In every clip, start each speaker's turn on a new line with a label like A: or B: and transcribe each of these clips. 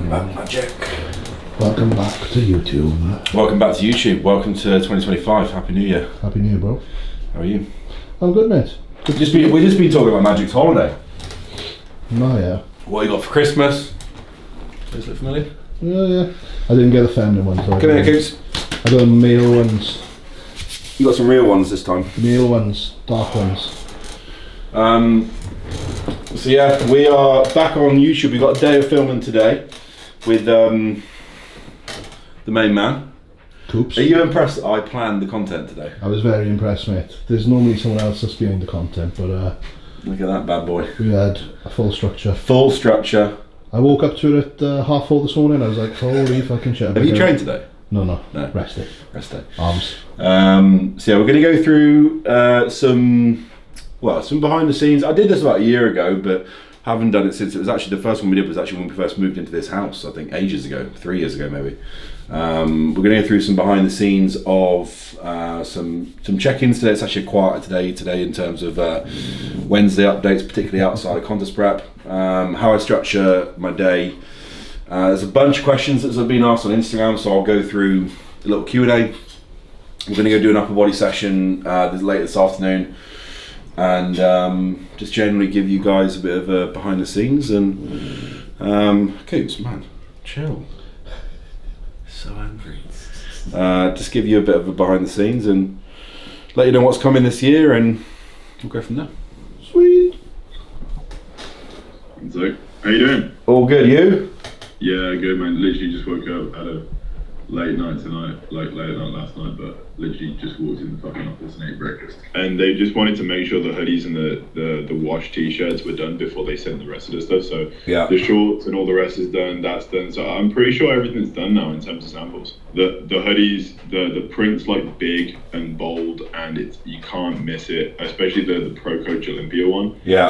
A: Welcome back, Magic.
B: Welcome back to YouTube.
A: Welcome back to YouTube. Welcome to 2025. Happy New Year.
B: Happy New Year, bro.
A: How are you?
B: I'm good, mate.
A: We've just been talking about Magic's holiday.
B: Oh, yeah.
A: What you got for Christmas? Does it look familiar?
B: Yeah. I didn't get the feminine ones. So
A: Come here, Coops.
B: I got the male ones.
A: You got some real ones this time.
B: Male ones, dark ones.
A: So yeah, we are back on YouTube. We've got a day of filming today with the main man.
B: Coops.
A: Are you impressed that I planned the content today?
B: I was very impressed, mate. There's normally someone else that's behind the content, but
A: Look at that bad boy.
B: we had a full structure.
A: Full structure.
B: I woke up to it at 4:30 this morning. I was like, holy fucking shit.
A: Have you trained today?
B: No.
A: Rest day.
B: Arms.
A: So yeah, we're going to go through some behind the scenes. I did this about a year ago, but haven't done it since. It was actually the first one we did was actually when we first moved into this house. I think ages ago, 3 years ago maybe. We're going to go through some behind the scenes of some check-ins today. It's actually quieter today in terms of Wednesday updates, particularly outside of contest prep. How I structure my day. There's a bunch of questions that have been asked on Instagram, so I'll go through a little Q&A. We're going to go do an upper body session later this afternoon, and just generally give you guys a bit of a behind the scenes. And Coots, man, chill. So angry. Just give you a bit of a behind the scenes and let you know what's coming this year, and we'll go from there.
B: Sweet.
C: So, how you doing?
A: All good, you?
C: Yeah, good, man. Literally just woke up, had a late night tonight, like late night last night, but literally just walked in the fucking office and ate breakfast. And they just wanted to make sure the hoodies and the wash t-shirts were done before they sent the rest of the stuff. So
A: Yeah.
C: the shorts and all the rest is done, that's done. So I'm pretty sure everything's done now in terms of samples. The hoodies, the print's like big and bold, and you can't miss it, especially the ProCoach Olympia one.
A: Yeah.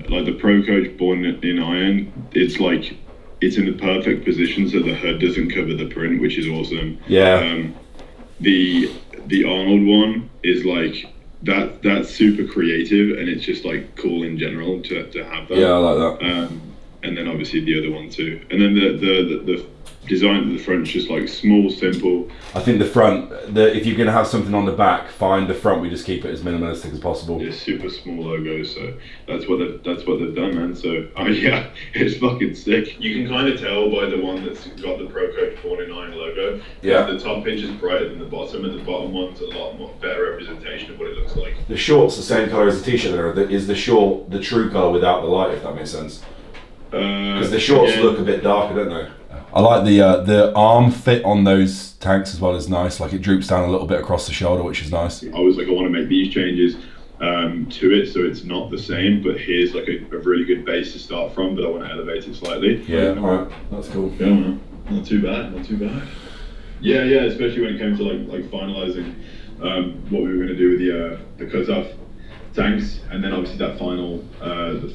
C: Like the ProCoach Born in Iron, it's like it's in the perfect position so the hood doesn't cover the print, which is awesome.
A: Yeah.
C: The Arnold one is like that's super creative, and it's just like cool in general to have that.
A: Yeah, I like that.
C: And then obviously the other one too. And then the design at the front is just like small, simple.
A: I think the front, if you're going to have something on the back, fine. The front, we just keep it as minimalistic as possible.
C: It's super small logo, so that's what they've done, man. So yeah, it's fucking sick. You can kind of tell by the one that's got the ProCoach Born in Iron logo.
A: Yeah.
C: The top pitch is brighter than the bottom, and the bottom one's a lot more better representation of what it looks like.
A: The short's the same colour as the t-shirt, there. Is the short the true colour without the light, if that makes sense? Because the shorts look a bit darker, don't they? I like the arm fit on those tanks as well, is nice. Like it droops down a little bit across the shoulder, which is nice.
C: I was like, I want to make these changes to it so it's not the same, but here's like a really good base to start from, but I want to elevate it slightly.
A: Yeah, alright, that's cool.
C: Yeah, man. Not too bad. Yeah, especially when it came to like finalizing what we were going to do with the cut-off tanks, and then obviously that the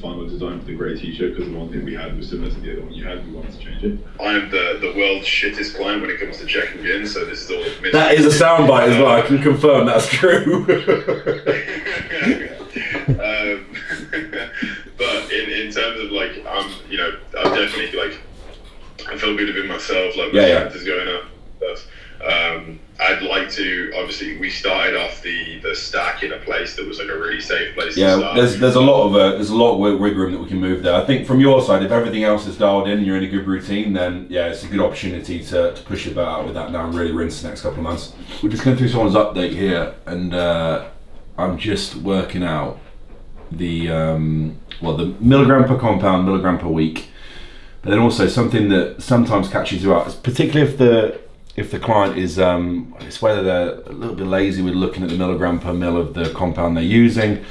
C: final design for the grey t-shirt, because the one thing we had was similar to the other one you had. We wanted to change it. I'm the world's shittest client when it comes to checking in, so this is all.
A: That is a soundbite as well. I can confirm that's true.
C: But in terms of like, I'm definitely like, I feel good within myself. Like, my strength is going up. I'd like to, obviously, we started off the stack in a place that was like a really safe place to start.
A: There's a lot of wig room that we can move there. I think from your side, if everything else is dialed in and you're in a good routine, then yeah, it's a good opportunity to push your boat out with that now and really rinse the next couple of months. We're just going through someone's update here, and I'm just working out the milligram per compound, milligram per week, but then also something that sometimes catches you out, particularly if the client is, it's whether they're a little bit lazy with looking at the milligram per mil of the compound they're using,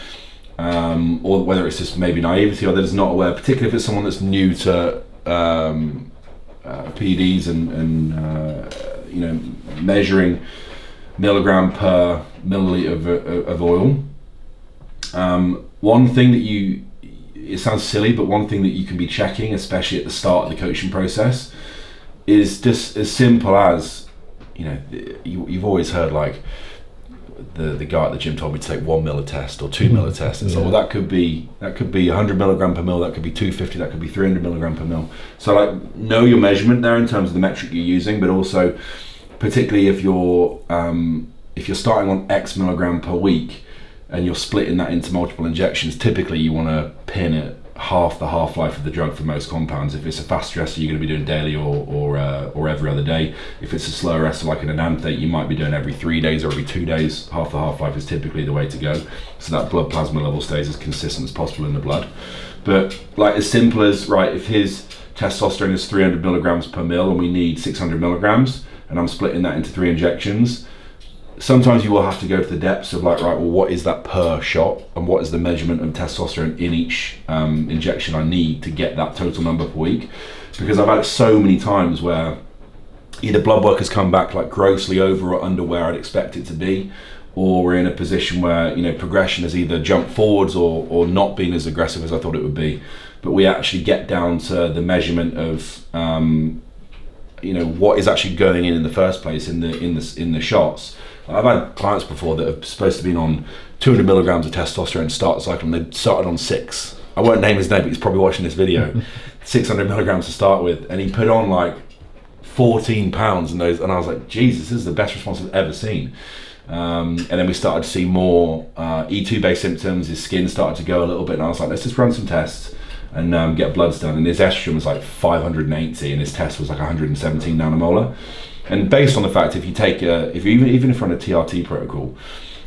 A: or whether it's just maybe naivety or they're just not aware, particularly if it's someone that's new to PEPTIDES and measuring milligram per milliliter of oil. One thing that it sounds silly, but one thing that you can be checking, especially at the start of the coaching process, is just as simple as, you've always heard like the guy at the gym told me to take 1 mil a test or 2 mil a test. And so, well, that could be 100 milligram per mil, that could be 250, that could be 300 milligram per mil. So like, know your measurement there in terms of the metric you're using, but also particularly if you're starting on X milligram per week and you're splitting that into multiple injections, typically you want to pin it half the half-life of the drug for most compounds. If it's a fast stressor, you're going to be doing daily or every other day. If it's a slower esther like an enanthate, you might be doing every 3 days or every 2 days. Half the half-life is typically the way to go, so that blood plasma level stays as consistent as possible in the blood. But like, as simple as, right, if his testosterone is 300 milligrams per mil and we need 600 milligrams, and I'm splitting that into 3 injections, sometimes you will have to go to the depths of like, right, well, what is that per shot, and what is the measurement of testosterone in each injection I need to get that total number per week? Because I've had it so many times where either blood work has come back like grossly over or under where I'd expect it to be, or we're in a position where, you know, progression has either jumped forwards or not been as aggressive as I thought it would be. But we actually get down to the measurement of you know, what is actually going in the first place in the shots. I've had clients before that are supposed to be on 200 milligrams of testosterone start cycle, and they started on 6. I won't name his name, but he's probably watching this video. 600 milligrams to start with, and he put on like 14 pounds in those, and I was like, Jesus, this is the best response I've ever seen. And then we started to see more E2 based symptoms. His skin started to go a little bit, and I was like, let's just run some tests and get bloods done. And his estrogen was like 580, and his test was like 117 nanomolar. And based on the fact, if you take even if you're on a TRT protocol,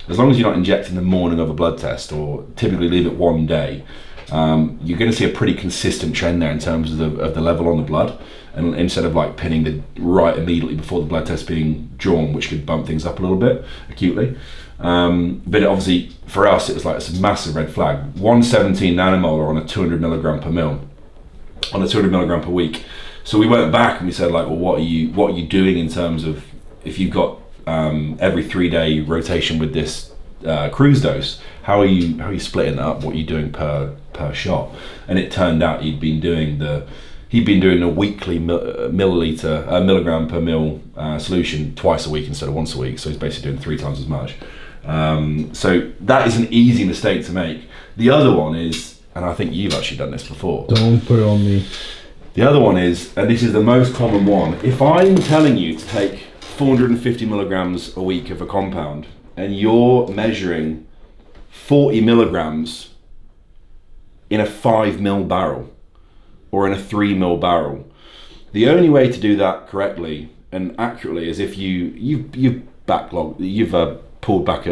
A: as long as you're not injecting the morning of a blood test, or typically leave it 1 day, you're going to see a pretty consistent trend there in terms of the level on the blood. And instead of like pinning the right immediately before the blood test being drawn, which could bump things up a little bit acutely. But obviously for us, it's a massive red flag. 117 nanomolar on a 200 milligram per mil, on a 200 milligram per week. So we went back and we said, like, well, what are you doing in terms of, if you've got every 3-day rotation with this cruise dose, how are you splitting that up? What are you doing per shot? And it turned out he'd been doing a weekly milligram per mil solution twice a week instead of once a week. So he's basically doing 3 times as much. So that is an easy mistake to make. The other one is, and I think you've actually done this before.
B: Don't put it on me.
A: The other one is, and this is the most common one, if I'm telling you to take 450 milligrams a week of a compound and you're measuring 40 milligrams in a 5 mil barrel or in a 3 mil barrel, the only way to do that correctly and accurately is if you've pulled back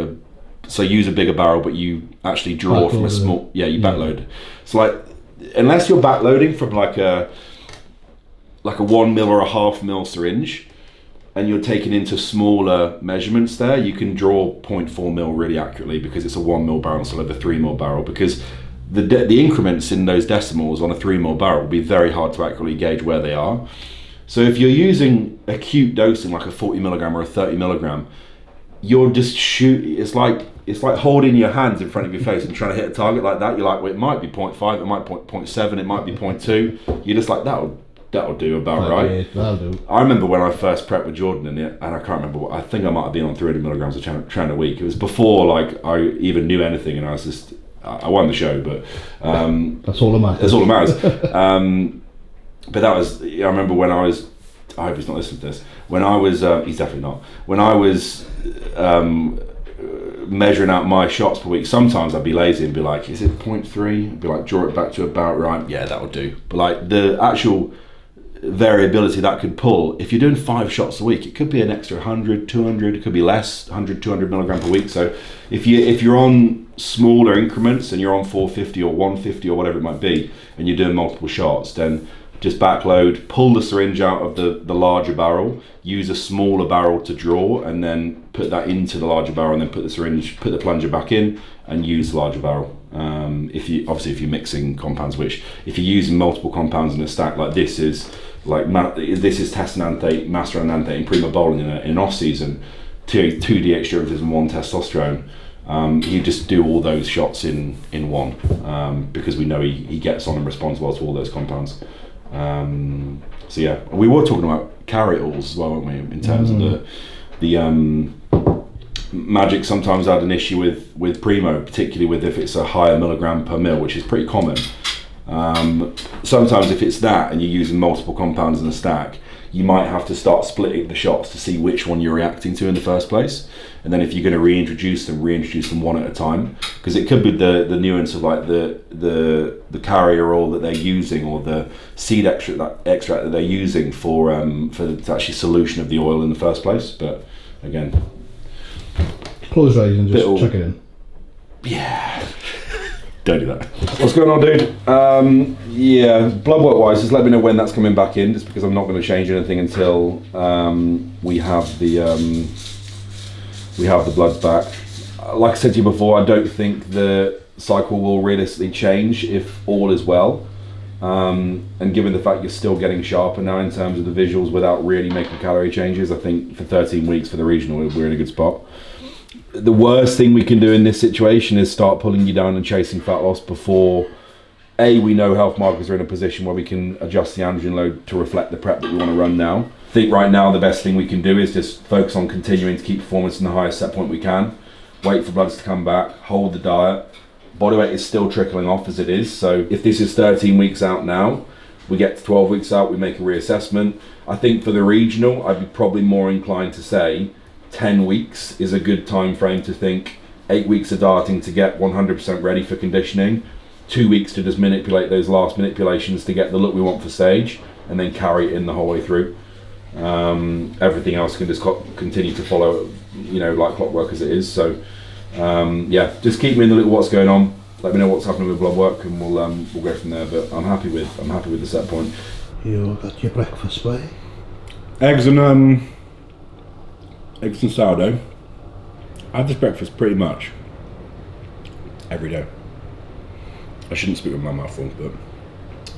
A: so use a bigger barrel, but you actually draw from a small, you backload. So like, unless you're backloading from like a 1 mil or a half mil syringe, and you're taking into smaller measurements there, you can draw 0.4 mil really accurately because it's a 1 mil barrel instead of a 3 mil barrel, because the increments in those decimals on a 3 mil barrel will be very hard to accurately gauge where they are. So if you're using acute dosing like a 40 milligram or a 30 milligram, you're just it's like holding your hands in front of your face and trying to hit a target like that. You're like, well, it might be 0.5, it might be 0.7, it might be 0.2. You're just like, that'll do about right.
B: That'll do.
A: I remember when I first prepped with Jordan in it, and I can't remember I think I might have been on 300 milligrams of tren a week. It was before like I even knew anything, and I won the show, but
B: that's all that matters.
A: That's all that matters. But that was, I remember when I hope he's not listening to this. When I was, he's definitely not. When I was measuring out my shots per week, sometimes I'd be lazy and be like, is it 0.3? I'd be like, draw it back to about right. Yeah, that'll do. But like the actual variability that could pull, if you're doing 5 shots a week, it could be an extra 100, 200, it could be less, 100, 200 milligram per week. So if you're on smaller increments and you're on 450 or 150 or whatever it might be, and you're doing multiple shots, then just backload, pull the syringe out of the larger barrel, use a smaller barrel to draw, and then put that into the larger barrel, and then put the plunger back in and use the larger barrel. If you're mixing compounds, which if you're using multiple compounds in a stack like this is test enanthate, master enanthate, and primobolan in an off season, 2 DH derivatives and 1 testosterone. You just do all those shots in one, because we know he gets on and responds well to all those compounds. So yeah, we were talking about carry-alls as well, weren't we, in terms of the Magic sometimes had an issue with Primo, particularly with if it's a higher milligram per mil, which is pretty common. Sometimes if it's that and you're using multiple compounds in a stack, you might have to start splitting the shots to see which one you're reacting to in the first place. And then if you're going to reintroduce them one at a time, because it could be the nuance of like the carrier oil that they're using, or the seed extract that they're using for the actually solution of the oil in the first place. But again,
B: close your eyes and just chuck it in.
A: Yeah. Don't do that. What's going on, dude? Yeah, blood work wise, just let me know when that's coming back in, just because I'm not going to change anything until we have the bloods back. Like I said to you before, I don't think the cycle will realistically change if all is well. And given the fact you're still getting sharper now in terms of the visuals without really making calorie changes, I think for 13 weeks for the regional, we're in a good spot. The worst thing we can do in this situation is start pulling you down and chasing fat loss before we know health markers are in a position where we can adjust the androgen load to reflect the prep that we want to run now. I think right now the best thing we can do is just focus on continuing to keep performance in the highest set point we can, wait for bloods to come back, hold the diet. Body weight is still trickling off as it is, so if this is 13 weeks out now, we get to 12 weeks out, we make a reassessment. I think for the regional, I'd be probably more inclined to say 10 weeks is a good time frame to think. 8 weeks of dieting to get 100% ready for conditioning, 2 weeks to just manipulate those last manipulations to get the look we want for stage, and then carry it in the whole way through. Everything else can just continue to follow, like clockwork as it is. So yeah, just keep me in the loop of what's going on. Let me know what's happening with blood work, and we'll go from there. But I'm happy with the set point.
B: You got your breakfast, boy?
A: Eggs and sourdough. I have this breakfast pretty much every day. I shouldn't speak with my mouth full, but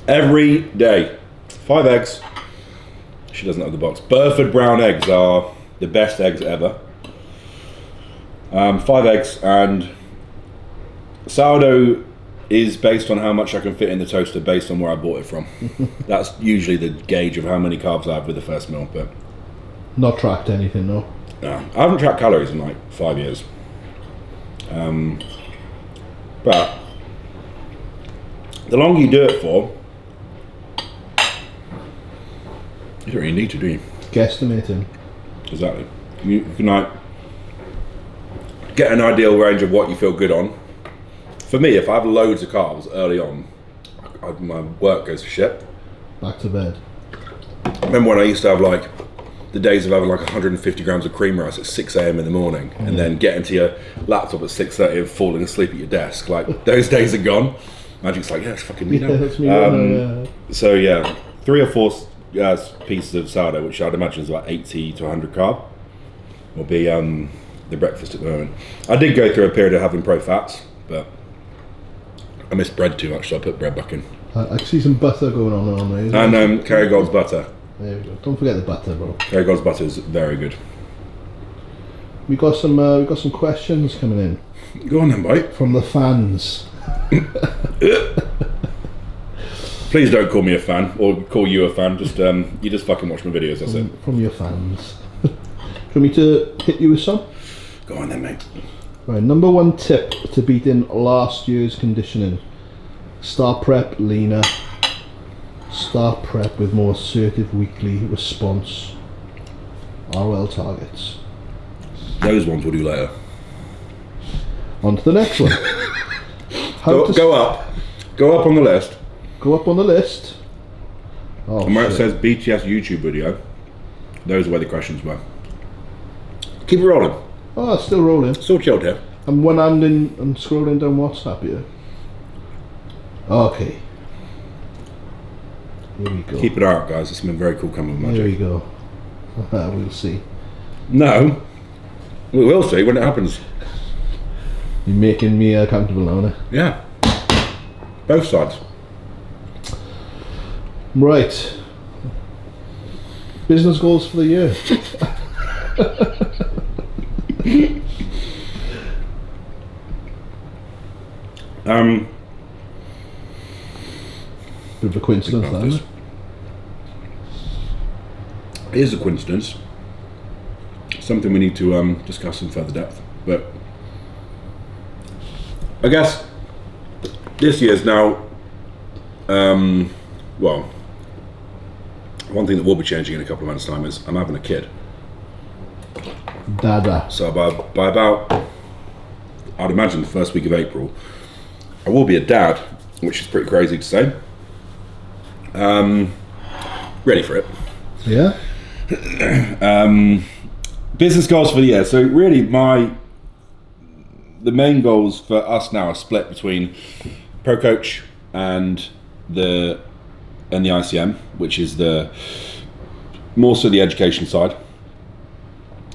A: every day. 5 eggs. She doesn't have the box. Burford brown eggs are the best eggs ever. 5 eggs, and sourdough is based on how much I can fit in the toaster based on where I bought it from. That's usually the gauge of how many carbs I have with the first meal. But
B: not tracked anything, no?
A: No, I haven't tracked calories in like 5 years. But the longer you do it for, you don't really need to, do you?
B: Guesstimating.
A: Exactly. You can like get an ideal range of what you feel good on. For me, if I have loads of carbs early on, my work goes to shit.
B: Back to bed.
A: Remember when I used to have like the days of having like 150 grams of cream rice at 6 a.m. in the morning, and then getting to your laptop at 6:30 and falling asleep at your desk? Like, those days are gone. Magic's like, yeah, it's fucking me now.
B: That's me.
A: So yeah, 3 or 4 pieces of sourdough, which I'd imagine is about 80 to 100 carb, will be the breakfast at the moment. I did go through a period of having pro fats, but I miss bread too much, so I put bread back in.
B: I can see some butter going on there.
A: And Kerrygold's butter.
B: There we go. Don't forget the butter, bro.
A: Kerrygold's butter is very good.
B: We got some questions coming in.
A: Go on then, boy.
B: From the fans.
A: Please don't call me a fan, or call you a fan. Just you just fucking watch my videos. That's it.
B: From your fans. Do you want me to hit you with some?
A: Go on then, mate.
B: Right, number 1 tip to beating last year's conditioning: start prep leaner. Start prep with more assertive weekly response. RL targets.
A: Those ones we'll do later.
B: On to the next one.
A: Go up on the list.
B: Go up on the list. Oh,
A: and where it says BTS YouTube video, those are where the questions were. Keep it rolling.
B: Oh, it's still rolling.
A: Still chilled here.
B: I'm one hand in and scrolling down WhatsApp here. Okay. Here we go.
A: Keep it out, guys. There's something very cool coming with Magic.
B: Here we go. We'll see.
A: No. We will see when it happens.
B: You're making me accountable now, eh?
A: Yeah. Both sides.
B: Right. Business goals for the year. Bit of a coincidence, that, isn't it?
A: It is a coincidence. something we need to discuss in further depth. But I guess this year's now, well, one thing that will be changing in a couple of months' time is I'm having a kid.
B: Dada.
A: So by about, I'd imagine the first week of April, I will be a dad, which is pretty crazy to say. Ready for it.
B: Yeah.
A: Business goals for the year. So really the main goals for us now are split between ProCoach and the ICM, which is the more so the education side.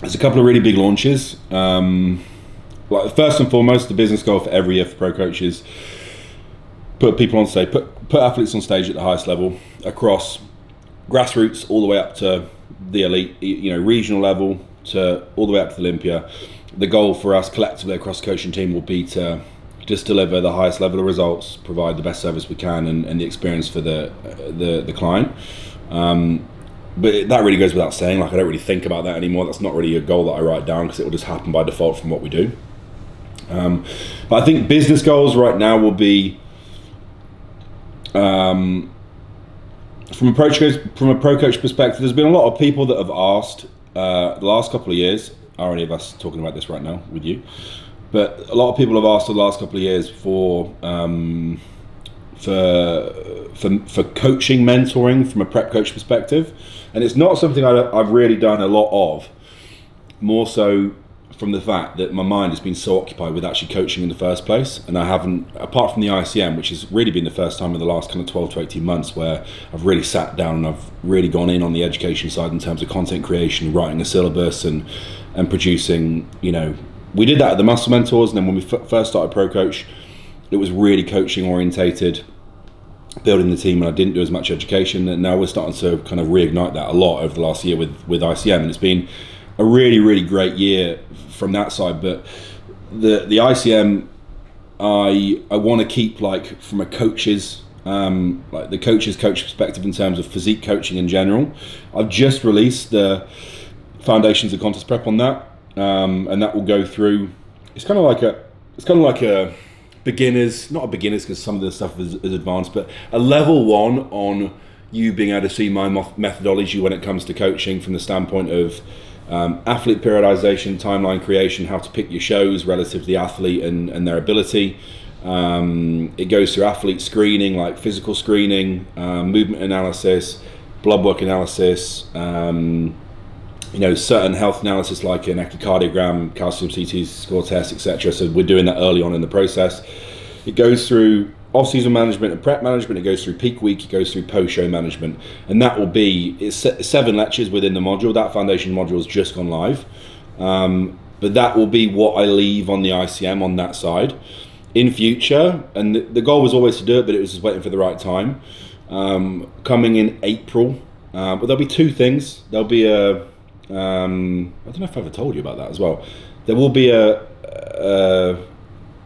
A: There's a couple of really big launches. Like first and foremost, the business goal for every year for ProCoach is put people on stage, put athletes on stage at the highest level across grassroots all the way up to the elite, regional level to all the way up to the Olympia. The goal for us collectively across the coaching team will be to just deliver the highest level of results, provide the best service we can, and the experience for the client. But that really goes without saying. Like, I don't really think about that anymore. That's not really a goal that I write down because it will just happen by default from what we do. But I think business goals right now will be from a ProCoach perspective. There's been a lot of people that have asked the last couple of years. Are any of us talking about this right now with you? But a lot of people have asked the last couple of years for coaching, mentoring from a prep coach perspective, and it's not something I've really done a lot of. More so from the fact that my mind has been so occupied with actually coaching in the first place, and I haven't, apart from the ICM, which has really been the first time in the last kind of 12 to 18 months where I've really sat down and I've really gone in on the education side in terms of content creation, writing a syllabus and producing, we did that at the Muscle Mentors, and then when we first started ProCoach, it was really coaching orientated, building the team, and I didn't do as much education, and now we're starting to kind of reignite that a lot over the last year with ICM, and it's been a really, really great year from that side. But the ICM, I want to keep like from a coach's like the coach's coach perspective in terms of physique coaching in general. I've just released the foundations of contest prep on that, and that will go through. It's kind of like a beginners, not a beginners because some of the stuff is advanced, but a level one on you being able to see my methodology when it comes to coaching from the standpoint of athlete periodization, timeline creation, how to pick your shows relative to the athlete and their ability. It goes through athlete screening, like physical screening, movement analysis, blood work analysis, certain health analysis like an echocardiogram, calcium CT score test, etc. So we're doing that early on in the process. It goes through off-season management and prep management. It goes through peak week. It goes through post-show management, and that will be, it's 7 lectures within the module. That foundation module has just gone live, but that will be what I leave on the ICM on that side in future. And the goal was always to do it, but it was just waiting for the right time. Coming in April, but there'll be 2 things. There'll be I don't know if I ever told you about that as well. There will be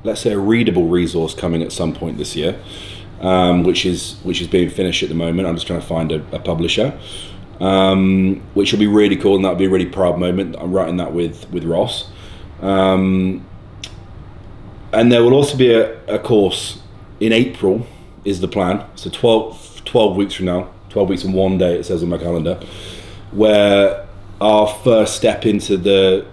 A: let's say a readable resource coming at some point this year, which is being finished at the moment. I'm just trying to find a publisher, which will be really cool, and that'll be a really proud moment. I'm writing that with Ross, and there will also be a course in April is the plan. So 12 weeks from now, 12 weeks and 1 day it says on my calendar, where our first step into the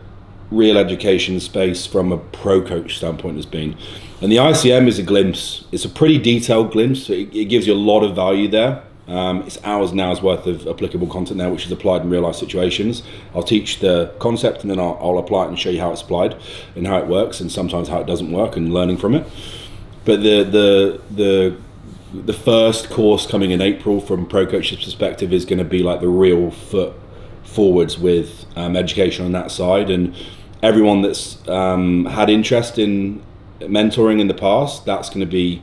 A: real education space from a ProCoach standpoint has been. And the ICM is a glimpse. It's a pretty detailed glimpse. It gives you a lot of value there. It's hours and hours worth of applicable content there, which is applied in real life situations. I'll teach the concept, and then I'll apply it and show you how it's applied and how it works, and sometimes how it doesn't work, and learning from it. But the first course coming in April from ProCoach's perspective is going to be like the real foot forwards with education on that side. And everyone that's had interest in mentoring in the past, that's going to be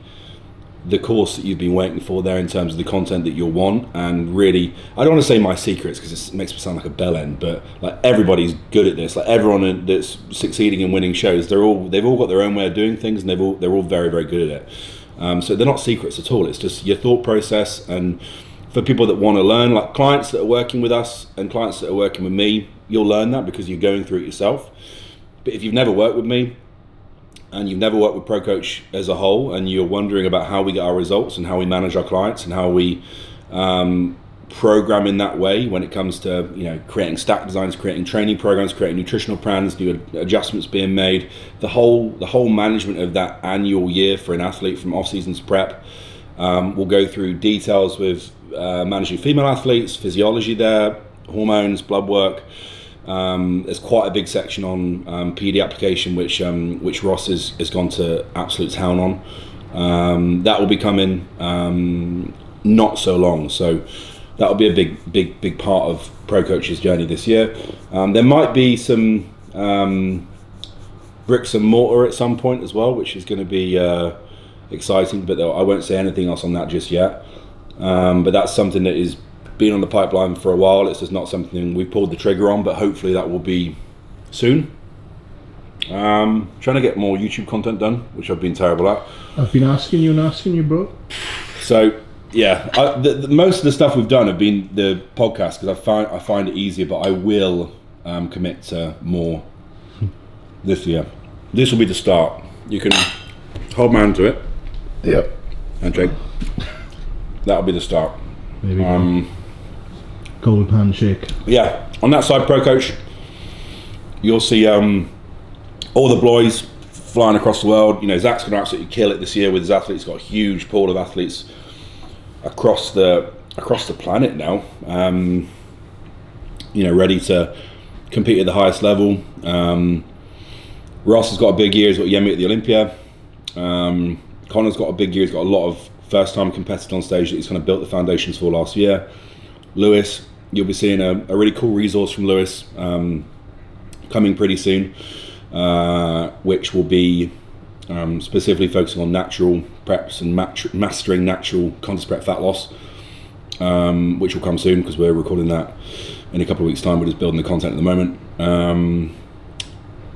A: the course that you've been waiting for there in terms of the content that you'll want. And really, I don't want to say my secrets because it makes me sound like a bell end, but like everybody's good at this. Like everyone that's succeeding and winning shows, they've all got their own way of doing things, and they're all very, very good at it. So they're not secrets at all. It's just your thought process. And for people that want to learn, like clients that are working with us and clients that are working with me, you'll learn that because you're going through it yourself. But if you've never worked with me and you've never worked with ProCoach as a whole, and you're wondering about how we get our results and how we manage our clients and how we program in that way when it comes to, you know, creating stack designs, creating training programs, creating nutritional plans, new adjustments being made, the whole management of that annual year for an athlete from off-season to prep. We'll go through details with managing female athletes, physiology there, hormones, blood work. There's quite a big section on PD application, which Ross has gone to absolute town on. That will be coming not so long, so that will be a big part of ProCoach's journey this year. There might be some bricks and mortar at some point as well, which is going to be exciting, but I won't say anything else on that just yet. But that's something that is been on the pipeline for a while. It's just not something we pulled the trigger on, but hopefully that will be soon. Trying to get more YouTube content done, which I've been terrible at.
B: I've been asking you, bro.
A: So yeah, the most of the stuff we've done have been the podcast because I find it easier, but I will commit to more this year. This will be the start. You can hold my hand to it.
B: Yep.
A: Handshake. That'll be the start.
B: There we go. Gold handshake.
A: Yeah, on that side, ProCoach, you'll see all the boys flying across the world. You know, Zach's going to absolutely kill it this year with his athletes. He's got a huge pool of athletes across the planet now. You know, ready to compete at the highest level. Ross has got a big year. He's got Yemi at the Olympia. Connor's got a big year. He's got a lot of first-time competitors on stage that he's kind of built the foundations for last year. Lewis, you'll be seeing a really cool resource from Lewis coming pretty soon, which will be specifically focusing on natural preps and mastering natural contest prep fat loss, which will come soon because we're recording that in a couple of weeks' time. We're just building the content at the moment,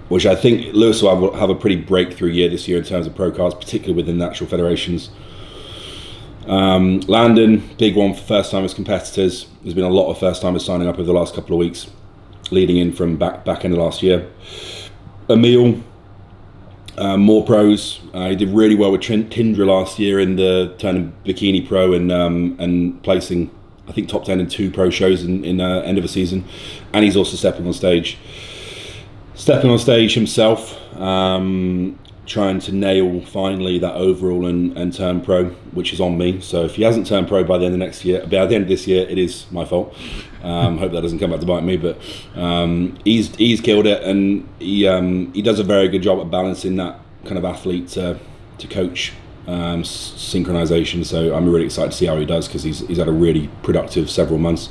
A: which I think Lewis will have a pretty breakthrough year this year in terms of pro cards, particularly within natural federations. Landon, big one for first-timers competitors. There's been a lot of first-timers signing up over the last couple of weeks, leading in from back end of last year. Emil, more pros. He did really well with Tindra last year in the turning bikini pro and placing, I think, top 10 in 2 pro shows in end of a season. And he's also stepping on stage himself, trying to nail finally that overall and turn pro, which is on me. So if he hasn't turned pro by the end of next year, by the end of this year, it is my fault. Hope that doesn't come back to bite me, but he's killed it, and he does a very good job at balancing that kind of athlete to coach synchronization. So I'm really excited to see how he does because he's had a really productive several months.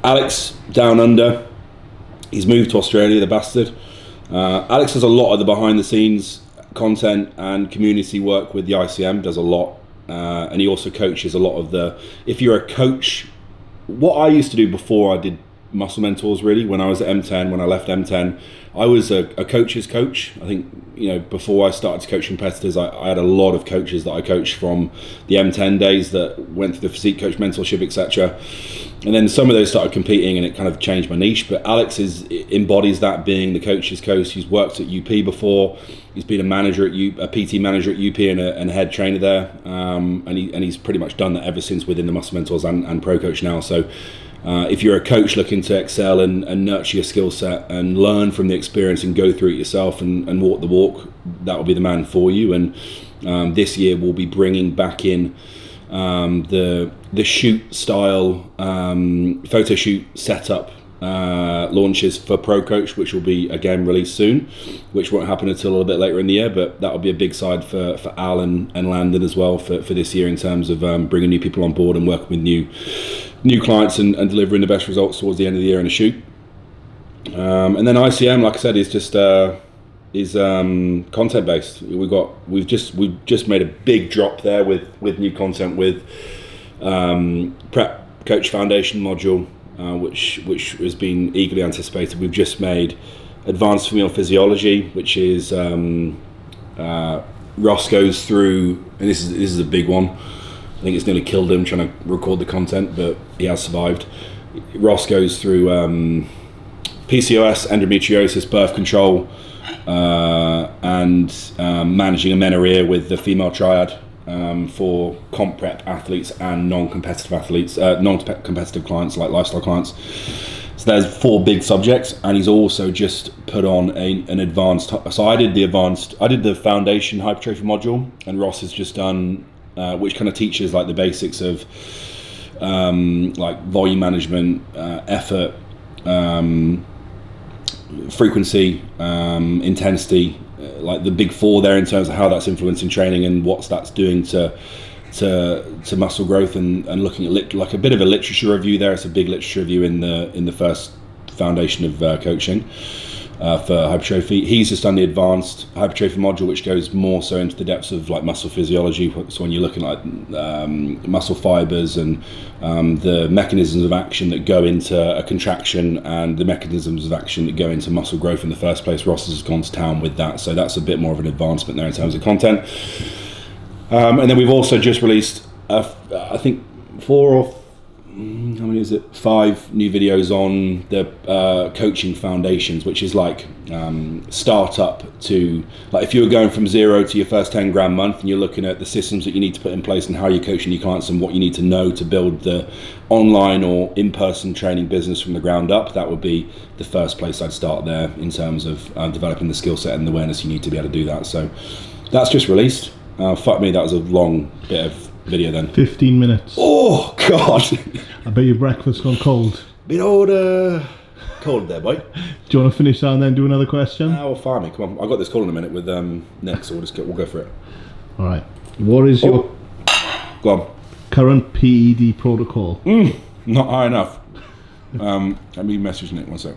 A: Alex down under, he's moved to Australia, the bastard. Alex does a lot of the behind the scenes content and community work with the ICM, does a lot, and he also coaches a lot of if you're a coach, what I used to do before I did Muscle Mentors, really, when I was at M10, when I left M10, I was a coach's coach. I think, you know, before I started to coach competitors, I had a lot of coaches that I coached from the M10 days that went through the physique coach mentorship, etc. And then some of those started competing, and it kind of changed my niche. But Alex embodies that, being the coach's coach. He's worked at UP before. He's been a manager at a PT manager at UP and a head trainer there. And he's pretty much done that ever since within the Muscle Mentors and ProCoach now. So if you're a coach looking to excel and nurture your skill set and learn from the experience and go through it yourself and walk the walk, that will be the man for you. And this year we'll be bringing back in the shoot style photo shoot setup launches for ProCoach, which will be again released soon, which won't happen until a little bit later in the year, but that will be a big side for Al and Landon as well for this year in terms of bringing new people on board and working with new clients and delivering the best results towards the end of the year in a shoot. And then ICM, like I said, is just content based. We've just made a big drop there with new content with Prep Coach Foundation module, which has been eagerly anticipated. We've just made Advanced Female Physiology, which is Ross goes through, and this is a big one. I think it's nearly killed him trying to record the content, but he has survived. Ross goes through PCOS, endometriosis, birth control, and managing amenorrhea with the female triad for comp prep athletes and non-competitive athletes, non-competitive clients like lifestyle clients. So there's 4 big subjects, and he's also just put on an advanced. So I did the foundation hypertrophy module, and Ross has just done, which kind of teaches like the basics of like volume management, effort, frequency, intensity, like the big 4 there in terms of how that's influencing training and what that's doing to muscle growth, and looking at like a bit of a literature review there. It's a big literature review in the first foundation of coaching for hypertrophy. He's just done the advanced hypertrophy module, which goes more so into the depths of like muscle physiology. So when you're looking at muscle fibers and the mechanisms of action that go into a contraction and the mechanisms of action that go into muscle growth in the first place, Ross has gone to town with that. So that's a bit more of an advancement there in terms of content. And then we've also just released, I think 5 new videos on the coaching foundations, which is like startup to, like if you were going from 0 to your first 10 grand month, and you're looking at the systems that you need to put in place and how you're coaching your clients and what you need to know to build the online or in-person training business from the ground up, that would be the first place I'd start there in terms of developing the skill set and the awareness you need to be able to do that. So that's just released. Fuck me, that was a long bit of video then.
B: 15 minutes.
A: Oh God!
B: I bet your breakfast's gone cold.
A: Bit old cold there, boy.
B: Do you want to finish that and then do another question?
A: Well, fire me. Come on, I've got this call in a minute with Nick, so we'll go for it.
B: All right. What is your
A: Go on.
B: current PED protocol?
A: Not high enough. Let me message Nick 1 sec.